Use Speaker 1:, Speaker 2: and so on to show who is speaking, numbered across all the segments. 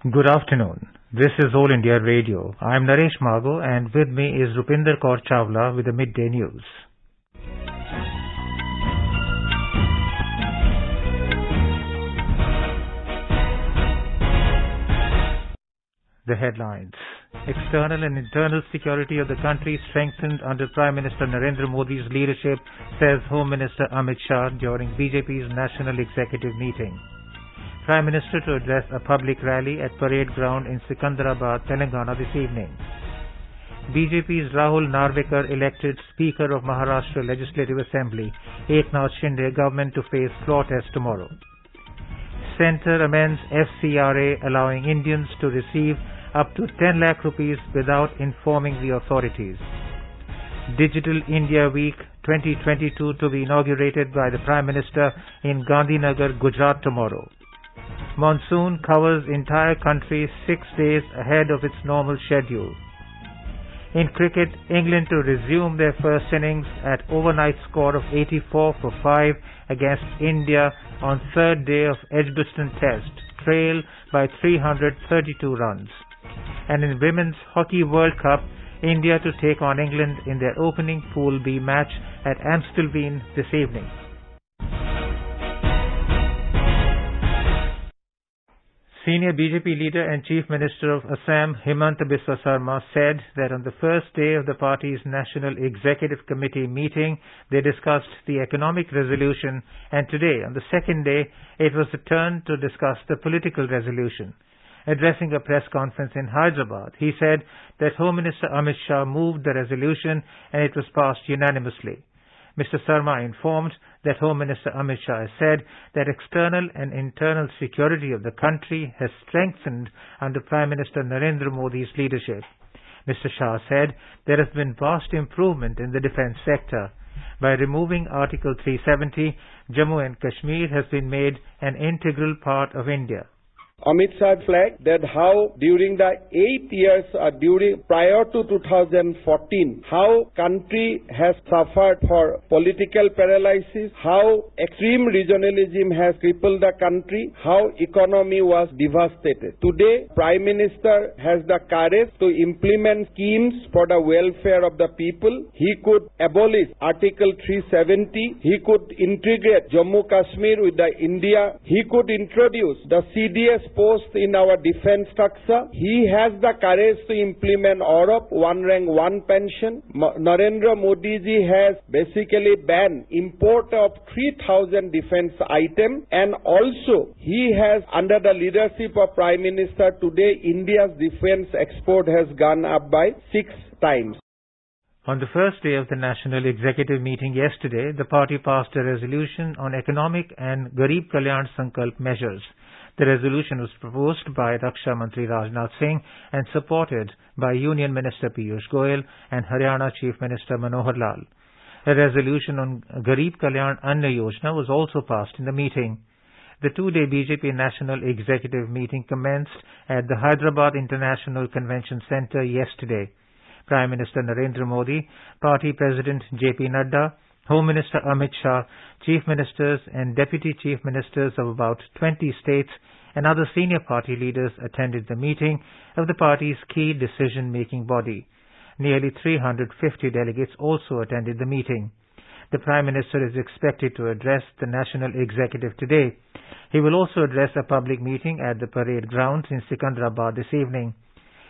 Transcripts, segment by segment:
Speaker 1: Good afternoon. This is All India Radio. I am Naresh Mago and with me is Rupinder Kaur Chawla with the Midday News. The headlines. External and internal security of the country strengthened under Prime Minister Narendra Modi's leadership, says Home Minister Amit Shah during BJP's National Executive meeting. Prime Minister to address a public rally at Parade Ground in Sikandrabad, Telangana this evening. BJP's Rahul Narvekar elected Speaker of Maharashtra Legislative Assembly, Eknath Shinde government to face floor test tomorrow. Centre amends FCRA allowing Indians to receive up to 10 lakh rupees without informing the authorities. Digital India Week 2022 to be inaugurated by the Prime Minister in Gandhinagar, Gujarat tomorrow. Monsoon covers entire country 6 days ahead of its normal schedule. In cricket, England to resume their first innings at overnight score of 84 for 5 against India on third day of Edgbaston Test, trail by 332 runs. And in Women's Hockey World Cup, India to take on England in their opening Pool B match at Amstelveen this evening. Senior BJP leader and Chief Minister of Assam, Himanta Biswa Sarma, said that on the first day of the party's National Executive Committee meeting, they discussed the economic resolution, and today, on the second day, it was the turn to discuss the political resolution. Addressing a press conference in Hyderabad, he said that Home Minister Amit Shah moved the resolution and it was passed unanimously. Mr. Sarma informed that Home Minister Amit Shah has said that external and internal security of the country has strengthened under Prime Minister Narendra Modi's leadership. Mr. Shah said there has been vast improvement in the defence sector. By removing Article 370, Jammu and Kashmir has been made an integral part of India.
Speaker 2: Amit Shah flagged that how during the 8 years prior to 2014, how country has suffered for political paralysis, how extreme regionalism has crippled the country, how economy was devastated. Today, Prime Minister has the courage to implement schemes for the welfare of the people. He could abolish Article 370. He could integrate Jammu Kashmir with the India. He could introduce the CDS post in our defense structure. He has the courage to implement Europe, one rank, one pension. Narendra Modi ji has basically banned import of 3,000 defense items, and also he has, under the leadership of Prime Minister, today India's defense export has gone up by 6 times.
Speaker 1: On the first day of the National Executive meeting yesterday, the party passed a resolution on economic and Garib Kalyan Sankalp measures. The resolution was proposed by Raksha Mantri Rajnath Singh and supported by Union Minister Piyush Goyal and Haryana Chief Minister Manohar Lal. A resolution on Garib Kalyan Anna Yojana was also passed in the meeting. The two-day BJP National Executive meeting commenced at the Hyderabad International Convention Centre yesterday. Prime Minister Narendra Modi, Party President J.P. Nadda, Home Minister Amit Shah, Chief Ministers and Deputy Chief Ministers of about 20 states and other senior party leaders attended the meeting of the party's key decision-making body. Nearly 350 delegates also attended the meeting. The Prime Minister is expected to address the National Executive today. He will also address a public meeting at the Parade Grounds in Sikandrabad this evening.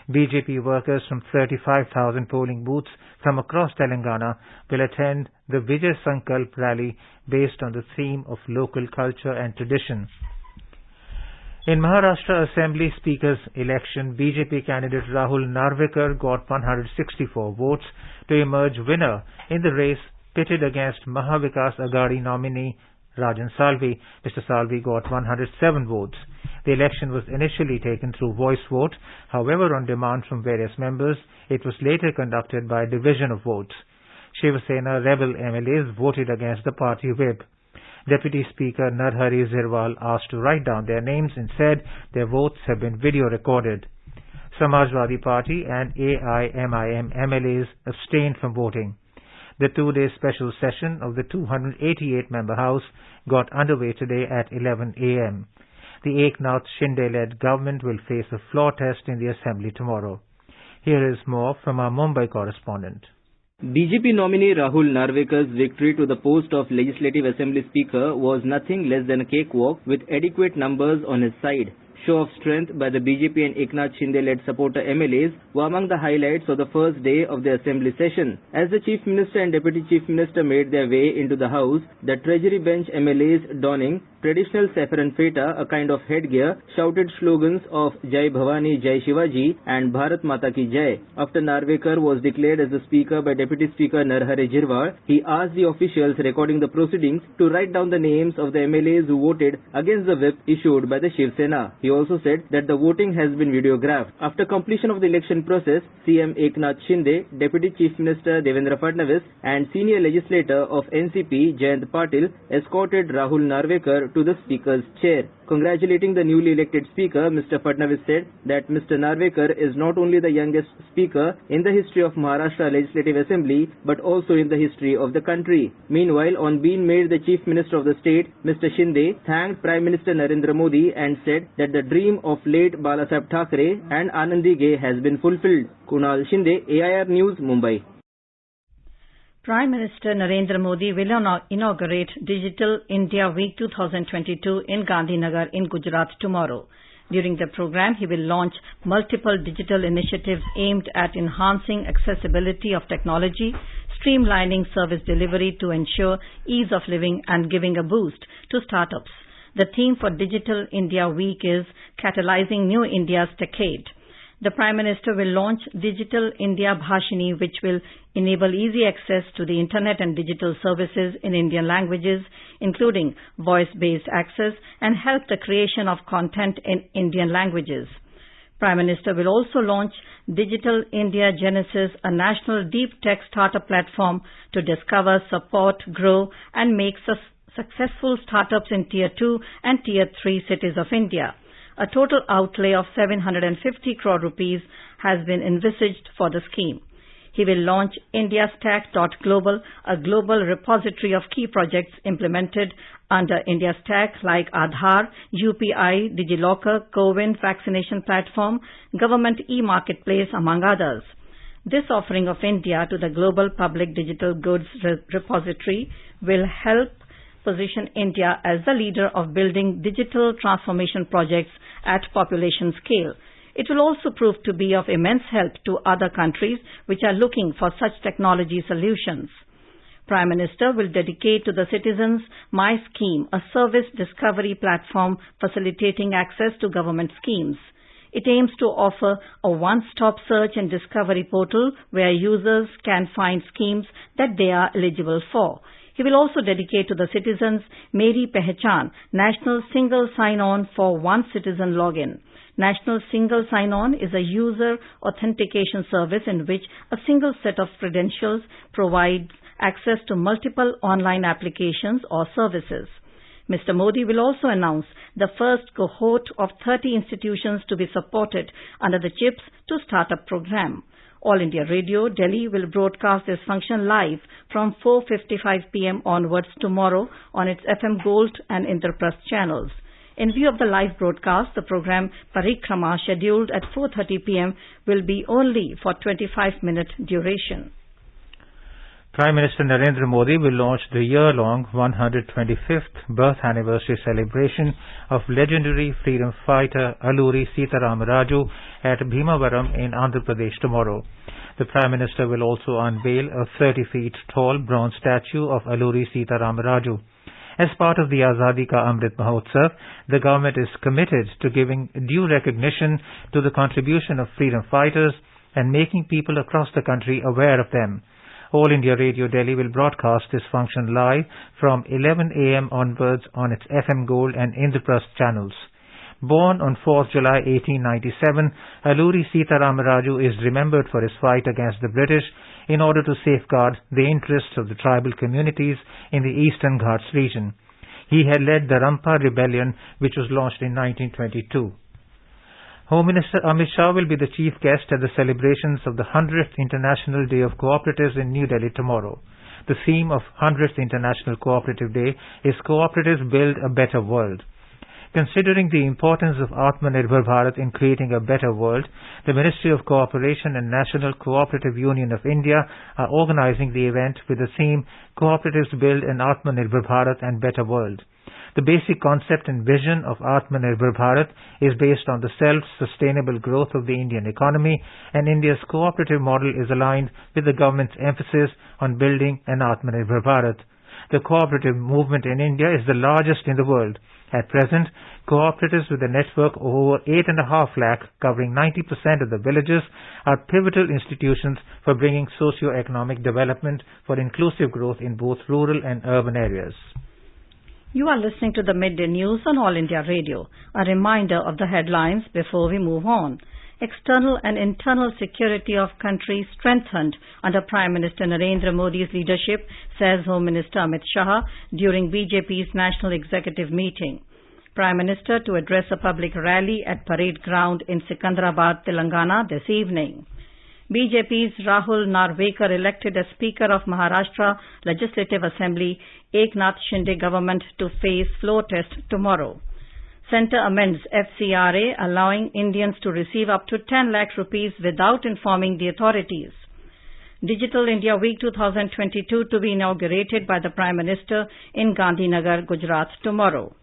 Speaker 1: BJP workers from 35,000 polling booths from across Telangana will attend the Vijay Sankalp rally based on the theme of local culture and tradition. In Maharashtra Assembly Speaker's election, BJP candidate Rahul Narvekar got 164 votes to emerge winner in the race pitted against Mahavikas Aghadi nominee Rajan Salvi. Mr. Salvi got 107 votes. The election was initially taken through voice vote. However, on demand from various members, it was later conducted by division of votes. Shiv Sena rebel MLAs voted against the party whip. Deputy Speaker Narhari Zirwal asked to write down their names and said their votes have been video recorded. Samajwadi Party and AIMIM MLAs abstained from voting. The two-day special session of the 288-member House got underway today at 11 a.m. the Eknath Shinde-led government will face a floor test in the assembly tomorrow. Here is more from our Mumbai correspondent.
Speaker 3: BJP nominee Rahul Narvekar's victory to the post of Legislative Assembly Speaker was nothing less than a cakewalk with adequate numbers on his side. Show of strength by the BJP and Eknath Shinde-led supporter MLAs were among the highlights of the first day of the assembly session. As the Chief Minister and Deputy Chief Minister made their way into the house, the Treasury bench MLAs donning traditional saffron feta, a kind of headgear, shouted slogans of Jai Bhavani, Jai Shivaji and Bharat Mata Ki Jai. After Narvekar was declared as the Speaker by Deputy Speaker Narhare Jirwar, he asked the officials recording the proceedings to write down the names of the MLAs who voted against the whip issued by the Shiv Sena. He also said that the voting has been videographed. After completion of the election process, CM Eknath Shinde, Deputy Chief Minister Devendra Fadnavis and senior legislator of NCP Jayant Patil escorted Rahul Narvekar to the Speaker's chair. Congratulating the newly elected Speaker, Mr. Fadnavis said that Mr. Narvekar is not only the youngest Speaker in the history of Maharashtra Legislative Assembly but also in the history of the country. Meanwhile, on being made the Chief Minister of the state, Mr. Shinde thanked Prime Minister Narendra Modi and said that the dream of late Balasaheb Thackeray and Anandi Ge has been fulfilled. Kunal Shinde, AIR News, Mumbai.
Speaker 4: Prime Minister Narendra Modi will inaugurate Digital India Week 2022 in Gandhinagar in Gujarat tomorrow. During the program, he will launch multiple digital initiatives aimed at enhancing accessibility of technology, streamlining service delivery to ensure ease of living and giving a boost to startups. The theme for Digital India Week is Catalyzing New India's Decade. The Prime Minister will launch Digital India Bhashini, which will enable easy access to the Internet and digital services in Indian languages, including voice-based access, and help the creation of content in Indian languages. Prime Minister will also launch Digital India Genesis, a national deep tech startup platform to discover, support, grow, and make successful startups in Tier 2 and Tier 3 cities of India. A total outlay of 750 crore rupees has been envisaged for the scheme. He will launch IndiaStack.global, a global repository of key projects implemented under IndiaStack like Aadhaar, UPI, DigiLocker, CoWIN vaccination platform, government e-marketplace, among others. This offering of India to the global public digital goods repository will help position India as the leader of building digital transformation projects at population scale. It will also prove to be of immense help to other countries which are looking for such technology solutions. Prime Minister will dedicate to the citizens My Scheme, a service discovery platform facilitating access to government schemes. It aims to offer a one-stop search and discovery portal where users can find schemes that they are eligible for. He will also dedicate to the citizens Meri Pehchan, National Single Sign-On for One Citizen Login. National Single Sign-On is a user authentication service in which a single set of credentials provides access to multiple online applications or services. Mr. Modi will also announce the first cohort of 30 institutions to be supported under the CHIPS to Startup program. All India Radio, Delhi will broadcast this function live from 4:55 p.m. onwards tomorrow on its FM Gold and Indraprasth channels. In view of the live broadcast, the program Parikrama, scheduled at 4:30 p.m., will be only for 25-minute duration.
Speaker 1: Prime Minister Narendra Modi will launch the year-long 125th birth anniversary celebration of legendary freedom fighter Alluri Sitaram Raju at Bhimavaram in Andhra Pradesh tomorrow. The Prime Minister will also unveil a 30 feet tall bronze statue of Alluri Sitaram Raju. As part of the Azadi Ka Amrit Mahotsav, the government is committed to giving due recognition to the contribution of freedom fighters and making people across the country aware of them. All India Radio Delhi will broadcast this function live from 11 a.m. onwards on its FM Gold and Indraprasth channels. Born on 4th July 1897, Alluri Sitaram Raju is remembered for his fight against the British in order to safeguard the interests of the tribal communities in the Eastern Ghats region. He had led the Rampa Rebellion, which was launched in 1922. Home Minister Amit Shah will be the chief guest at the celebrations of the 100th International Day of Cooperatives in New Delhi tomorrow. The theme of 100th International Cooperative Day is Cooperatives Build a Better World. Considering the importance of Atmanirbhar Bharat in creating a better world, the Ministry of Cooperation and National Cooperative Union of India are organizing the event with the theme Cooperatives Build an Atmanirbhar Bharat and Better World. The basic concept and vision of Atmanirbhar Bharat is based on the self-sustainable growth of the Indian economy, and India's cooperative model is aligned with the government's emphasis on building an Atmanirbhar Bharat. The cooperative movement in India is the largest in the world. At present, cooperatives with a network of over 8.5 lakh, covering 90% of the villages, are pivotal institutions for bringing socio-economic development for inclusive growth in both rural and urban areas.
Speaker 4: You are listening to the Midday News on All India Radio. A reminder of the headlines before we move on. External and internal security of country strengthened under Prime Minister Narendra Modi's leadership, says Home Minister Amit Shah during BJP's National Executive Meeting. Prime Minister to address a public rally at Parade Ground in Secunderabad, Telangana this evening. BJP's Rahul Narvekar elected as Speaker of Maharashtra Legislative Assembly, Eknath Shinde government to face floor test tomorrow. Centre amends FCRA, allowing Indians to receive up to 10 lakh rupees without informing the authorities. Digital India Week 2022 to be inaugurated by the Prime Minister in Gandhinagar, Gujarat tomorrow.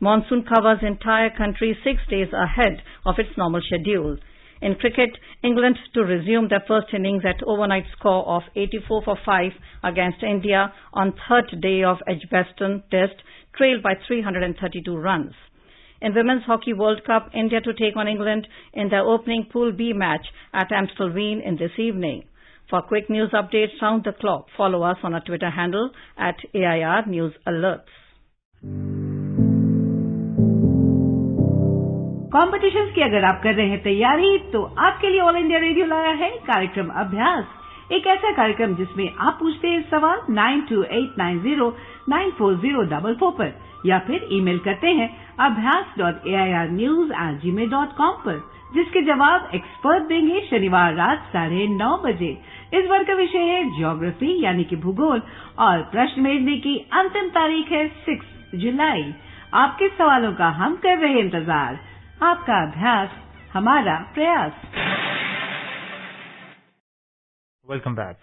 Speaker 4: Monsoon covers entire country 6 days ahead of its normal schedule. In cricket, England to resume their first innings at overnight score of 84 for 5 against India on third day of Edgbaston Test, trailed by 332 runs. In Women's Hockey World Cup, India to take on England in their opening Pool B match at Amstelveen in this evening. For quick news updates round the clock, follow us on our Twitter handle at AIR News Alerts.
Speaker 5: Competitions की अगर आप कर रहे हैं तैयारी, तो आपके लिए ऑल इंडिया रेडियो लाया है कार्यक्रम अभ्यास, एक ऐसा कार्यक्रम जिसमें आप पूछते हैं सवाल 9289094044 पर या फिर ईमेल करते हैं abhyas.airnews@gmail.com पर, जिसके जवाब एक्सपर्ट देंगे शनिवार रात 9:30 बजे। इस बार का विषय है ज्योग्राफी यानी कि भूगोल और प्रश्न भेजने की अंतिम तारीख है 6 जुलाई। आपके सवालों का हम कर रहे हैं इंतजार। आपका अभ्यास हमारा प्रयास।
Speaker 1: Welcome back.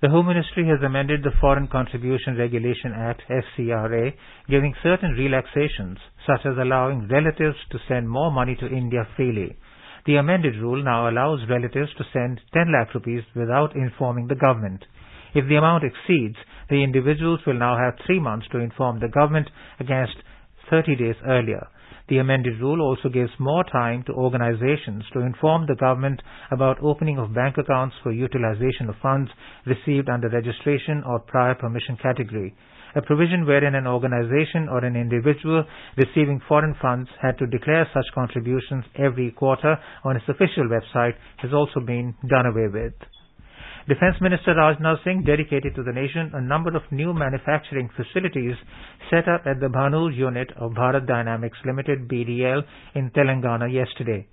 Speaker 1: The Home Ministry has amended the Foreign Contribution Regulation Act (FCRA), giving certain relaxations, such as allowing relatives to send more money to India freely. The amended rule now allows relatives to send 10 lakh rupees without informing the government. If the amount exceeds, the individuals will now have 3 months to inform the government against 30 days earlier. The amended rule also gives more time to organizations to inform the government about opening of bank accounts for utilization of funds received under registration or prior permission category. A provision wherein an organization or an individual receiving foreign funds had to declare such contributions every quarter on its official website has also been done away with. Defence Minister Rajnath Singh dedicated to the nation a number of new manufacturing facilities set up at the Bhanur unit of Bharat Dynamics Limited BDL in Telangana yesterday.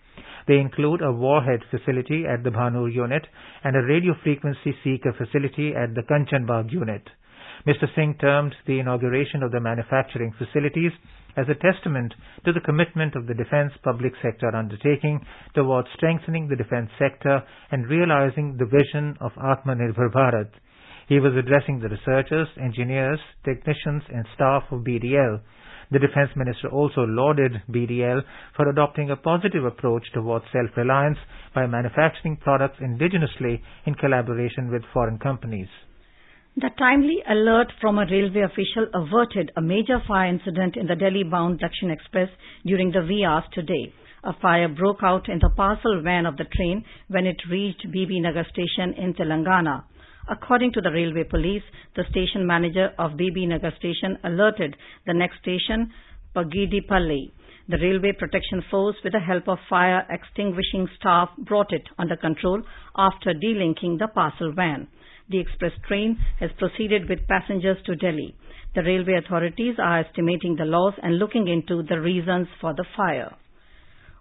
Speaker 1: They include a warhead facility at the Bhanur unit and a radio frequency seeker facility at the Kanchanbag unit. Mr. Singh termed the inauguration of the manufacturing facilities as a testament to the commitment of the defence public sector undertaking towards strengthening the defence sector and realizing the vision of Atmanirbhar Bharat. He was addressing the researchers, engineers, technicians and staff of BDL. The Defence Minister also lauded BDL for adopting a positive approach towards self-reliance by manufacturing products indigenously in collaboration with foreign companies.
Speaker 4: The timely alert from a railway official averted a major fire incident in the Delhi-bound Dakshin Express during the wee hours today. A fire broke out in the parcel van of the train when it reached BB Nagar station in Telangana. According to the railway police, the station manager of BB Nagar station alerted the next station, Pagidipalli. The Railway Protection Force, with the help of fire extinguishing staff, brought it under control after delinking the parcel van. The express train has proceeded with passengers to Delhi. The railway authorities are estimating the loss and looking into the reasons for the fire.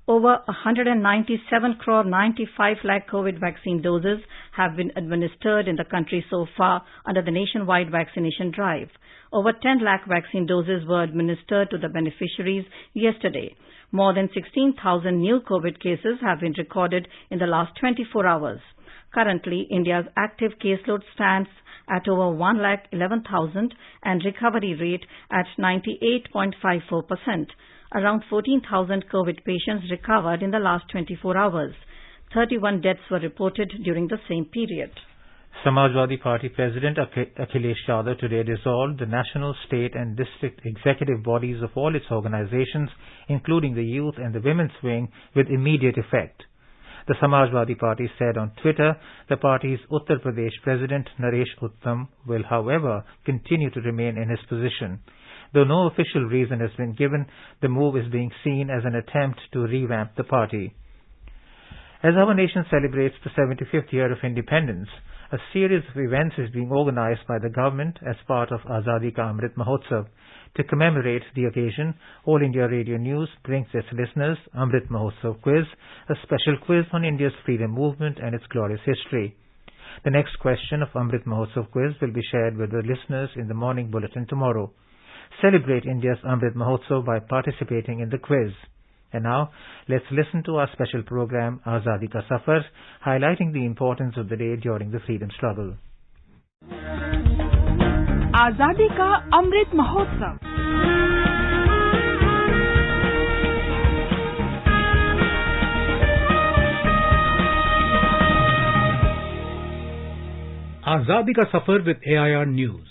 Speaker 4: Over 197 crore 95 lakh COVID vaccine doses have been administered in the country so far under the nationwide vaccination drive. Over 10 lakh vaccine doses were administered to the beneficiaries yesterday. More than 16,000 new COVID cases have been recorded in the last 24 hours. Currently, India's active caseload stands at over 1,11,000 and recovery rate at 98.54%. Around 14,000 COVID patients recovered in the last 24 hours. 31 deaths were reported during the same period.
Speaker 1: Samajwadi Party President Akhilesh Yadav today dissolved the national, state and district executive bodies of all its organizations, including the youth and the women's wing, with immediate effect. The Samajwadi Party said on Twitter the party's Uttar Pradesh President Naresh Uttam will, however, continue to remain in his position. Though no official reason has been given, the move is being seen as an attempt to revamp the party. As our nation celebrates the 75th year of independence, a series of events is being organized by the government as part of Azadi Ka Amrit Mahotsav. To commemorate the occasion, All India Radio News brings its listeners Amrit Mahotsav Quiz, a special quiz on India's freedom movement and its glorious history. The next question of Amrit Mahotsav Quiz will be shared with the listeners in the morning bulletin tomorrow. Celebrate India's Amrit Mahotsav by participating in the quiz. And now, let's listen to our special program Azadi Ka Safar, highlighting the importance of the day during the freedom struggle.
Speaker 6: Azadi Ka Amrit Mahotsav.
Speaker 7: Azadi Ka Safar with AIR News.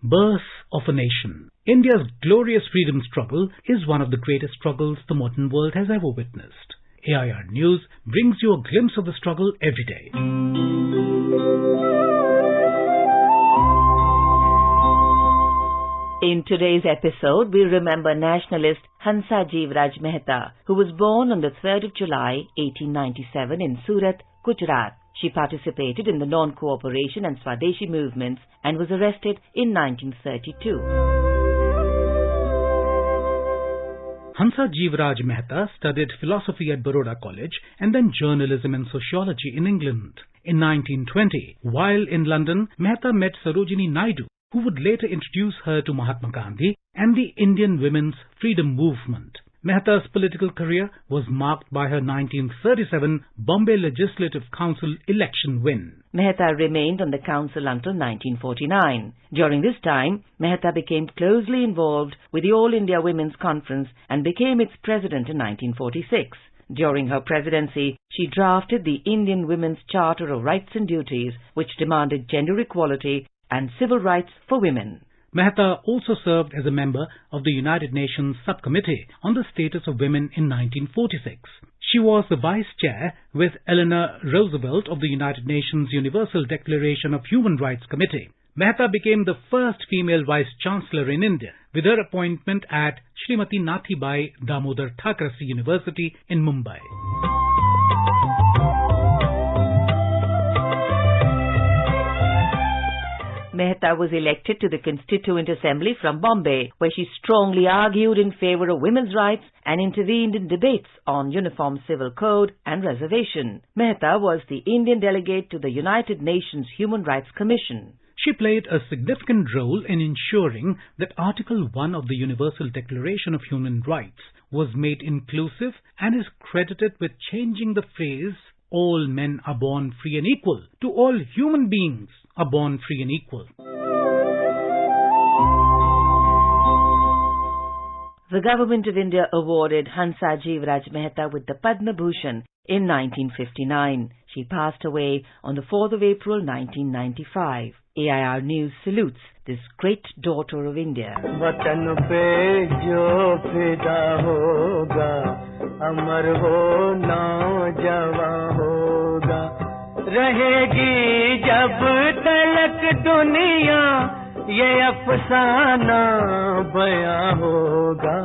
Speaker 7: Birth of a nation. India's glorious freedom struggle is one of the greatest struggles the modern world has ever witnessed. AIR News brings you a glimpse of the struggle every day.
Speaker 8: In today's episode, we remember nationalist Hansajeev Raj Mehta, who was born on the 3rd of July, 1897 in Surat, Gujarat. She participated in the non-cooperation and Swadeshi movements and was arrested in 1932.
Speaker 7: Hansajeev Raj Mehta studied philosophy at Baroda College and then journalism and sociology in England. In 1920, while in London, Mehta met Sarojini Naidu, who would later introduce her to Mahatma Gandhi and the Indian women's freedom movement. Mehta's political career was marked by her 1937 Bombay Legislative Council election win.
Speaker 8: Mehta remained on the council until 1949. During this time, Mehta became closely involved with the All India Women's Conference and became its president in 1946. During her presidency, she drafted the Indian Women's Charter of Rights and Duties, which demanded gender equality and civil rights for women.
Speaker 7: Mehta also served as a member of the United Nations Subcommittee on the Status of Women in 1946. She was the vice chair with Eleanor Roosevelt of the United Nations Universal Declaration of Human Rights Committee. Mehta became the first female vice chancellor in India with her appointment at Srimati Nathibai Damodar Thakurasi University in Mumbai.
Speaker 8: Mehta was elected to the Constituent Assembly from Bombay, where she strongly argued in favor of women's rights and intervened in debates on Uniform Civil Code and reservation. Mehta was the Indian delegate to the United Nations Human Rights Commission.
Speaker 7: She played a significant role in ensuring that Article 1 of the Universal Declaration of Human Rights was made inclusive and is credited with changing the phrase, "All men are born free and equal," to "All human beings are born free and equal."
Speaker 8: The Government of India awarded Hansajeev Raj Mehta with the Padma Bhushan in 1959. She passed away on the 4th of April 1995. AIR News salutes this great daughter of India.
Speaker 9: वतन पे जो फिदा होगा, अमर हो नौजवां होगा, रहेगी जब तलक दुनिया, ये अफसाना बयां होगा.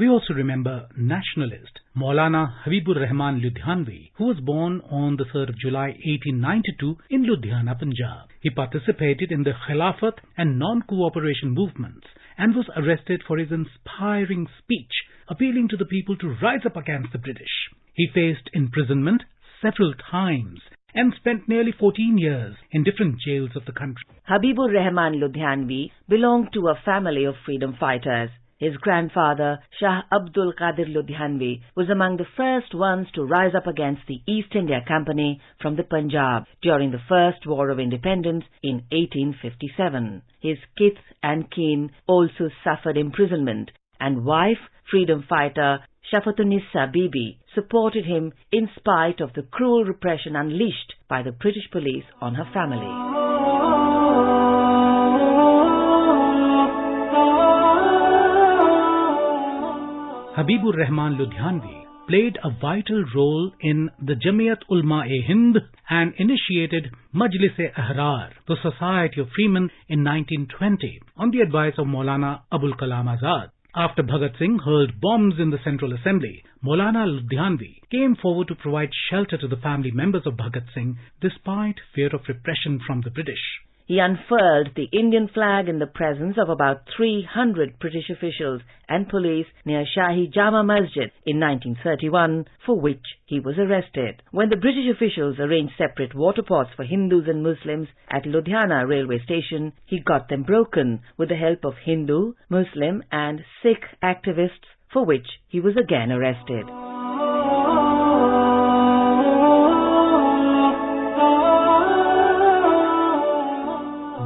Speaker 7: We also remember nationalist Maulana Habibur Rahman Ludhianvi, who was born on the 3rd of July 1892 in Ludhiana, Punjab. He participated in the Khilafat and non-cooperation movements and was arrested for his inspiring speech appealing to the people to rise up against the British. He faced imprisonment several times and spent nearly 14 years in different jails of the country.
Speaker 8: Habibur Rahman Ludhianvi belonged to a family of freedom fighters. His grandfather, Shah Abdul Qadir Ludhianvi, was among the first ones to rise up against the East India Company from the Punjab during the First War of Independence in 1857. His kith and kin also suffered imprisonment, and wife, freedom fighter Shafatunissa Bibi, supported him in spite of the cruel repression unleashed by the British police on her family.
Speaker 7: Habibur Rahman Ludhianvi played a vital role in the Jamiat Ulma-e-Hind and initiated Majlis-e-Ahrar, the Society of Freemen, in 1920 on the advice of Maulana Abul Kalam Azad. After Bhagat Singh hurled bombs in the Central Assembly, Maulana Ludhianvi came forward to provide shelter to the family members of Bhagat Singh despite fear of repression from the British.
Speaker 8: He unfurled the Indian flag in the presence of about 300 British officials and police near Shahi Jama Masjid in 1931, for which he was arrested. When the British officials arranged separate water pots for Hindus and Muslims at Ludhiana railway station, he got them broken with the help of Hindu, Muslim and Sikh activists, for which he was again arrested.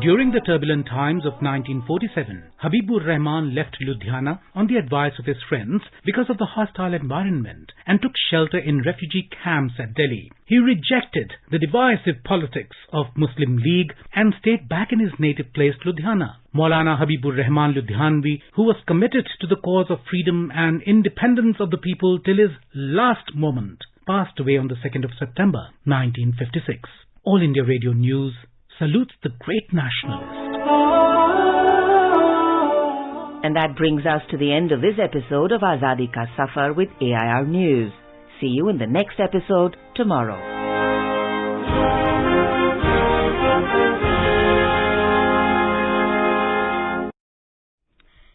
Speaker 7: During the turbulent times of 1947, Habibur Rahman left Ludhiana on the advice of his friends because of the hostile environment and took shelter in refugee camps at Delhi. He rejected the divisive politics of Muslim League and stayed back in his native place Ludhiana. Maulana Habibur Rahman Ludhianvi, who was committed to the cause of freedom and independence of the people till his last moment, passed away on the 2nd of September 1956. All India Radio News salutes the great nationalist.
Speaker 8: And that brings us to the end of this episode of Azadi Ka Safar with AIR News. See you in the next episode tomorrow.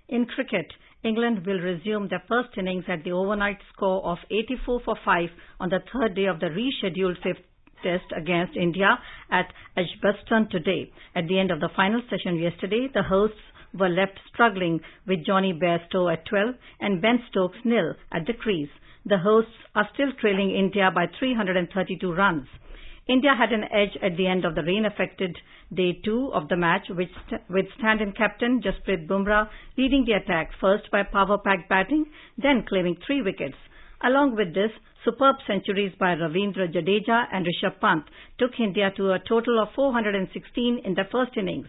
Speaker 4: In cricket, England will resume their first innings at the overnight score of 84 for 5 on the third day of the rescheduled fifth Test against India at Edgbaston today. At the end of the final session yesterday, the hosts were left struggling with Johnny Bairstow at 12 and Ben Stokes nil at the crease. The hosts are still trailing India by 332 runs. India had an edge at the end of the rain-affected day 2 of the match, with stand-in captain Jasprit Bumrah leading the attack first by power-packed batting, then claiming 3 wickets. Along with this, superb centuries by Ravindra Jadeja and Rishabh Pant took India to a total of 416 in the first innings.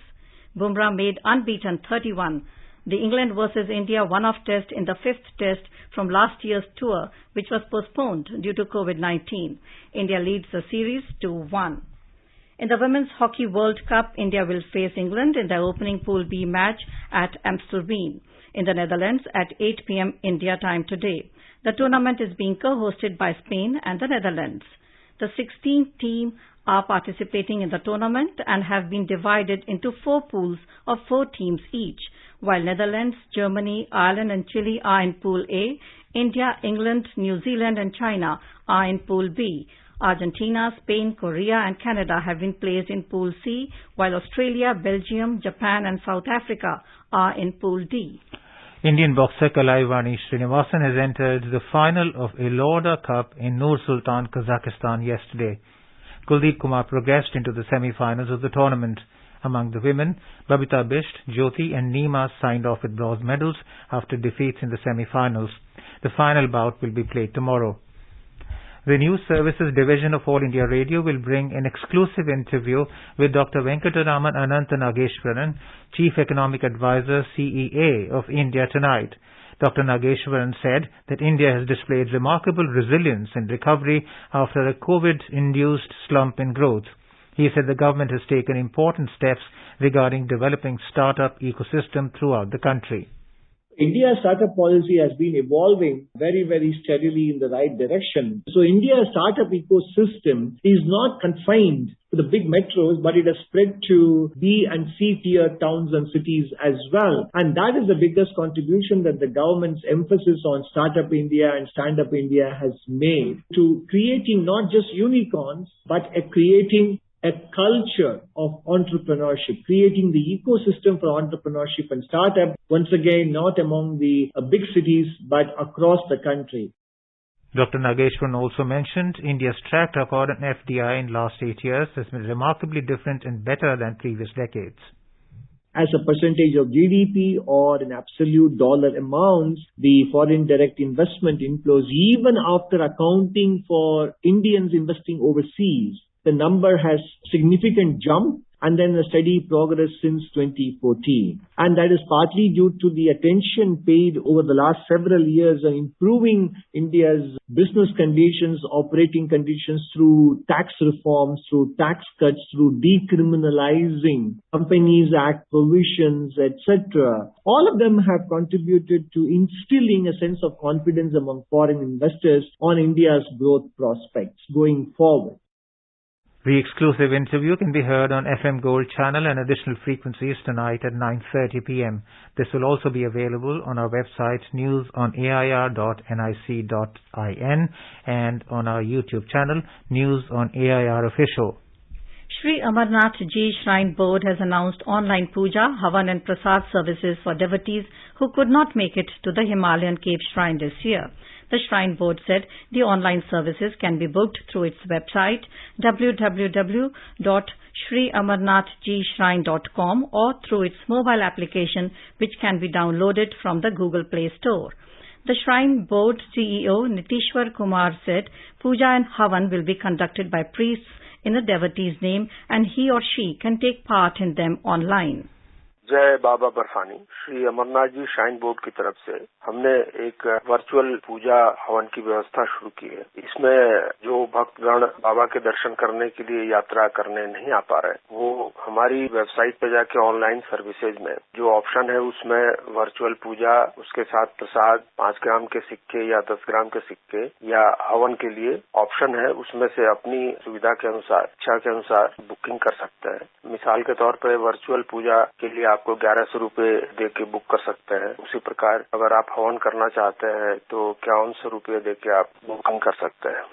Speaker 4: Bumrah made unbeaten 31. The England versus India one-off test in the 5th test from last year's tour, which was postponed due to COVID-19. India leads the series 2-1. In the Women's Hockey World Cup, India will face England in the opening Pool B match at Amstelveen in the Netherlands at 8 p.m. India time today. The tournament is being co-hosted by Spain and the Netherlands. The 16th team are participating in the tournament and have been divided into 4 pools of 4 teams each, while Netherlands, Germany, Ireland and Chile are in Pool A. India, England, New Zealand and China are in Pool B. Argentina, Spain, Korea and Canada have been placed in Pool C, while Australia, Belgium, Japan and South Africa are in Pool D.
Speaker 1: Indian boxer Kalaivani Srinivasan has entered the final of a Lauda Cup in Nur Sultan, Kazakhstan yesterday. Kuldeep Kumar progressed into the semi-finals of the tournament. Among the women, Babita Bisht, Jyoti and Neema signed off with bronze medals after defeats in the semi-finals. The final bout will be played tomorrow. The News Services Division of All India Radio will bring an exclusive interview with Dr. Venkataraman Ananta Nageshwaran, Chief Economic Advisor, CEA of India tonight. Dr. Nageshwaran said that India has displayed remarkable resilience and recovery after a COVID-induced slump in growth. He said the government has taken important steps regarding developing startup ecosystem throughout the country.
Speaker 10: India's startup policy has been evolving very, very steadily in the right direction. So India's startup ecosystem is not confined to the big metros, but it has spread to B and C tier towns and cities as well. And that is the biggest contribution that the government's emphasis on Startup India and Stand Up India has made to creating not just unicorns, but creating a culture of entrepreneurship, creating the ecosystem for entrepreneurship and startup, once again, not among the big cities, but across the country.
Speaker 1: Dr. Nageshwaran also mentioned India's track record on FDI in the last 8 years has been remarkably different and better than previous decades.
Speaker 10: As a percentage of GDP or in absolute dollar amounts, the foreign direct investment inflows, even after accounting for Indians investing overseas, the number has significant jump and then a steady progress since 2014. And that is partly due to the attention paid over the last several years on improving India's business conditions, operating conditions through tax reforms, through tax cuts, through decriminalizing Companies Act provisions, etc. All of them have contributed to instilling a sense of confidence among foreign investors on India's growth prospects going forward.
Speaker 1: The exclusive interview can be heard on FM Gold channel and additional frequencies tonight at 9:30 p.m. This will also be available on our website newsonair.nic.in and on our YouTube channel News on AIR Official.
Speaker 4: Sri Amarnath Ji Shrine Board has announced online puja, havan and prasad services for devotees who could not make it to the Himalayan Cave Shrine this year. The Shrine Board said the online services can be booked through its website www.shriamarnathjishrine.com or through its mobile application, which can be downloaded from the Google Play Store. The Shrine Board CEO Nitishwar Kumar said puja and havan will be conducted by priests in a devotee's name and he or she can take part in them online.
Speaker 11: जय बाबा बर्फानी Shri Amarnath ji shrine board की तरफ से हमने एक virtual पूजा हवन की व्यवस्था शुरू की है। इसमें जो भक्तगण बाबा के दर्शन करने के लिए यात्रा करने नहीं आ पा रहे, वो हमारी वेबसाइट पे जाके ऑनलाइन सर्विसेज में जो ऑप्शन है उसमें वर्चुअल पूजा, उसके साथ प्रसाद, 5 ग्राम के सिक्के या 10 ग्राम के सिक्के या हवन के लिए ऑप्शन है, उसमें से अपनी सुविधा के अनुसार, इच्छा के अनुसार बुकिंग कर सकते हैं। मिसाल के तौर पर वर्चुअल पूजा के लिए आपको 1100 रुपए दे के बुक कर सकते हैं। उसी प्रकार अगर आप हवन करना चाहते हैं तो 5100 रुपए दे के आप बुकिंग कर सकते हैं।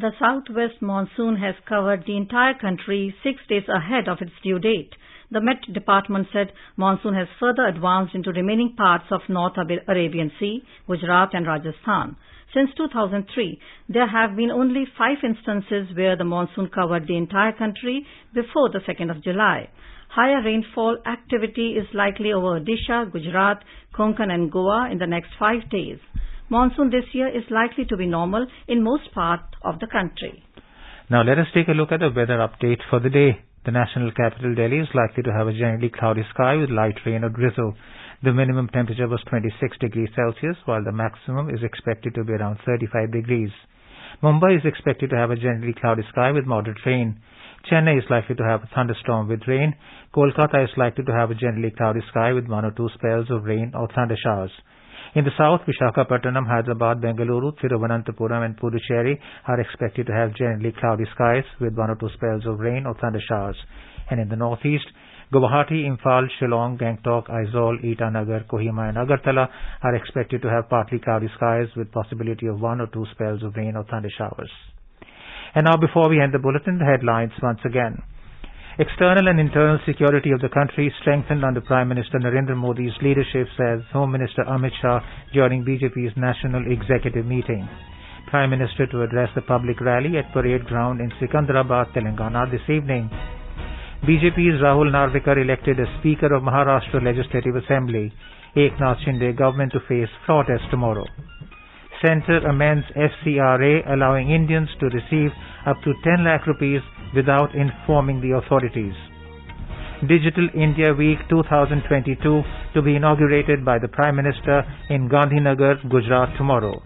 Speaker 4: The southwest monsoon has covered the entire country 6 days ahead of its due date. The Met Department said monsoon has further advanced into remaining parts of North Arabian Sea, Gujarat and Rajasthan. Since 2003, there have been only 5 instances where the monsoon covered the entire country before the 2nd of July. Higher rainfall activity is likely over Odisha, Gujarat, Konkan and Goa in the next 5 days. Monsoon this year is likely to be normal in most parts of the country.
Speaker 1: Now let us take a look at the weather update for the day. The national capital Delhi is likely to have a generally cloudy sky with light rain or drizzle. The minimum temperature was 26 degrees Celsius, while the maximum is expected to be around 35 degrees. Mumbai is expected to have a generally cloudy sky with moderate rain. Chennai is likely to have a thunderstorm with rain. Kolkata is likely to have a generally cloudy sky with 1 or 2 spells of rain or thunder showers. In the south, Visakhapatnam, Hyderabad, Bengaluru, Thiruvananthapuram and Puducherry are expected to have generally cloudy skies with 1 or 2 spells of rain or thunder showers. And in the northeast, Guwahati, Imphal, Shillong, Gangtok, Aizawl, Itanagar, Kohima and Agartala are expected to have partly cloudy skies with possibility of 1 or 2 spells of rain or thunder showers. And now before we end the bulletin, the headlines once again. External and internal security of the country strengthened under Prime Minister Narendra Modi's leadership, says Home Minister Amit Shah during BJP's National Executive Meeting. Prime Minister to address the public rally at Parade Ground in Sikandrabad, Telangana this evening. BJP's Rahul Narvikar elected as Speaker of Maharashtra Legislative Assembly. Eknath Shinde government to face floor test tomorrow. Centre amends FCRA allowing Indians to receive up to 10 lakh rupees without informing the authorities. Digital India Week 2022 to be inaugurated by the Prime Minister in Gandhinagar, Gujarat tomorrow.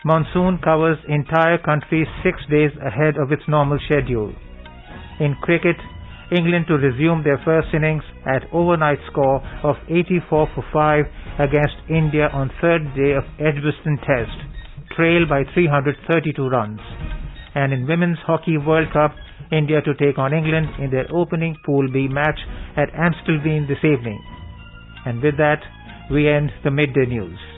Speaker 1: Monsoon covers entire country 6 days ahead of its normal schedule. In cricket, England to resume their first innings at overnight score of 84 for 5 against India on third day of Edgbaston Test, trailed by 332 runs. And in Women's Hockey World Cup, India to take on England in their opening Pool B match at Amstelveen this evening. And with that, we end the Midday News.